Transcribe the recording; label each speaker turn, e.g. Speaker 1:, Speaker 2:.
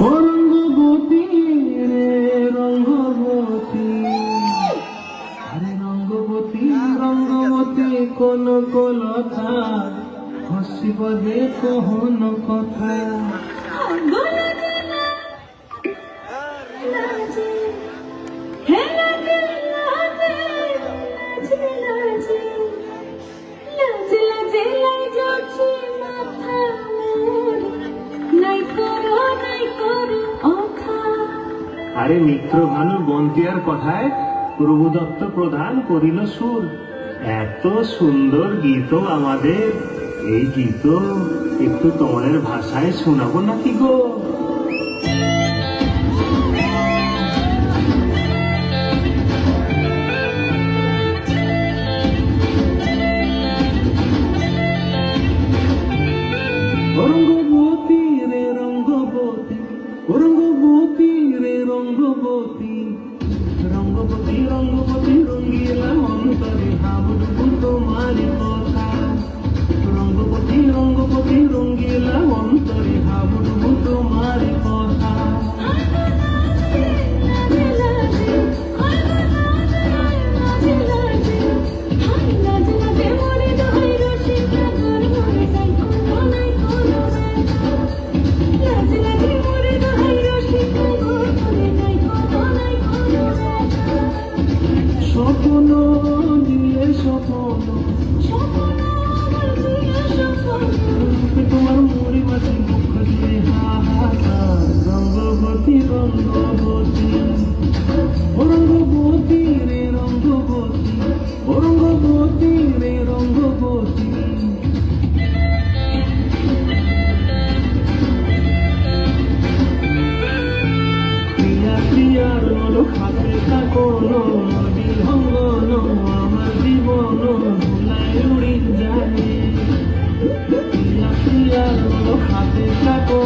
Speaker 1: রঙ্গবতী রে রঙ্গবতী, আরে রঙ্গবতী রঙ্গবতী কোন কথা হসিব যে কহন কথা। আরে মিত্র ভানু বন্তিয়ার কথায় প্রভুদত্ত প্রধান করিল সুর। এত সুন্দর গীত আমাদের, এই গীত একটু তোমাদের ভাষায় শোনাবো নাকি গো? রঙ্গবতী রে রঙ্গবতী, রঙ্গবতী রে রঙ্গবতী, রঙ্গবতী রঙ্গবতী রঙ্গিলা অন্তরে হাবুডুবু তোমার কথা। রঙ্গবতী রঙ্গবতী রঙ্গিলা অন্তরে হাবুডুবু তোমার কথা। স্বপ্ন দিলে স্বপ্ন, তোমার মুড়ি মাঝে মুখ দিয়ে হাহাকার। রঙ্গবতী রঙ্গবতী, রঙ্গবতী রে রঙ্গবতী, রঙ্গবতী রে রঙ্গবতী। প্রিয়া প্রিয়ার হাতে থাকো বিহঙ্গন, আমার জীবন ভুলায় উড়ি যায়। প্রিয়া প্রিয়ার হাতে থাকো